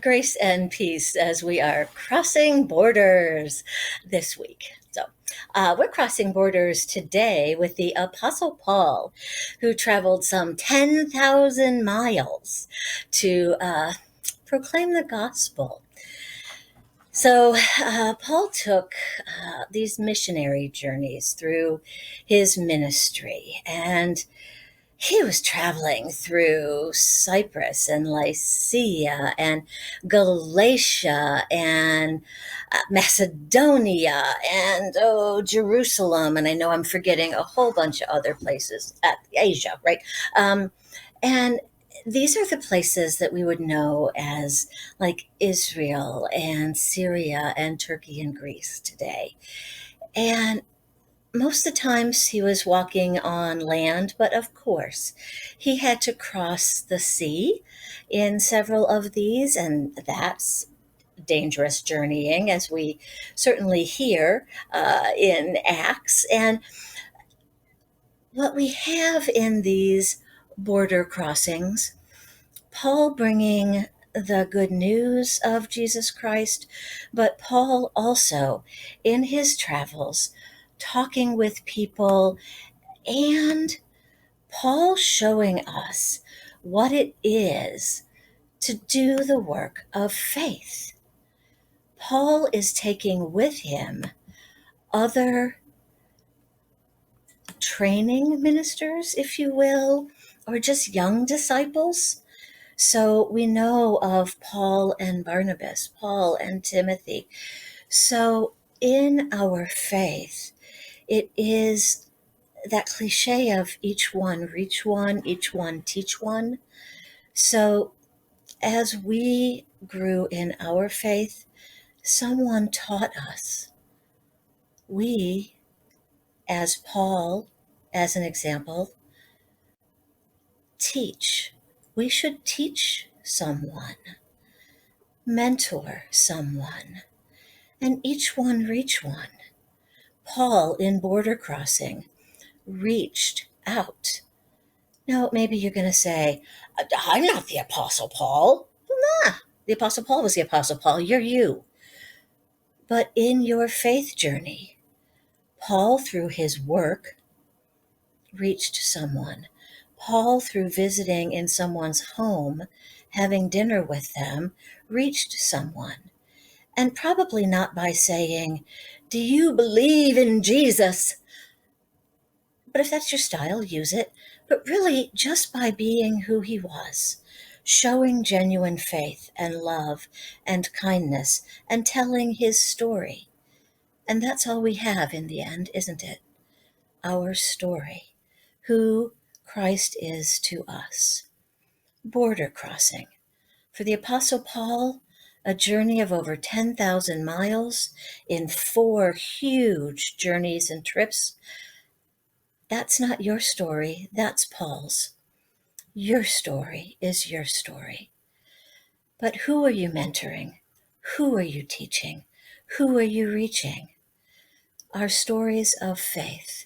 Grace and peace as we are crossing borders this week. We're crossing borders today with the Apostle Paul, who traveled some 10,000 miles to proclaim the gospel. Paul took these missionary journeys through his ministry, and he was traveling through Cyprus and Lycia and Galatia and Macedonia and Jerusalem, and I know I'm forgetting a whole bunch of other places, Asia, right? And these are the places that we would know as like Israel and Syria and Turkey and Greece today. And most of the times he was walking on land, but of course he had to cross the sea in several of these, and that's dangerous journeying, as we certainly hear in Acts. And what we have in these border crossings, Paul bringing the good news of Jesus Christ, but Paul also in his travels talking with people, and Paul showing us what it is to do the work of faith. Paul is taking with him other training ministers, if you will, or just young disciples. So we know of Paul and Barnabas, Paul and Timothy. So in our faith, it is that cliche of each one reach one, each one teach one. So as we grew in our faith, someone taught us. We, as Paul, as an example, teach. We should teach someone, mentor someone, and each one reach one. Paul in border crossing reached out. Now, maybe you're going to say, I'm not the Apostle Paul. Nah, the Apostle Paul was the Apostle Paul. You're you. But in your faith journey, Paul, through his work, reached someone. Paul, through visiting in someone's home, having dinner with them, reached someone. And probably not by saying, do you believe in Jesus? But if that's your style, use it. But really, just by being who he was, showing genuine faith and love and kindness and telling his story. And that's all we have in the end, isn't it? Our story, who Christ is to us. Border crossing. For the Apostle Paul, a journey of over 10,000 miles in 4 huge journeys and trips. That's not your story, that's Paul's. Your story is your story. But who are you mentoring? Who are you teaching? Who are you reaching? Our stories of faith,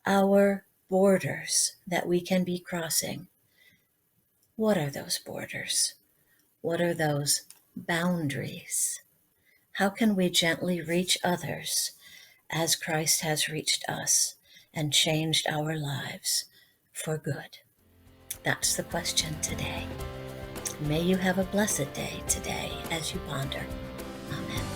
our borders that we can be crossing. What are those borders? What are those boundaries? How can we gently reach others as Christ has reached us and changed our lives for good? That's the question today. May you have a blessed day today as you ponder. Amen.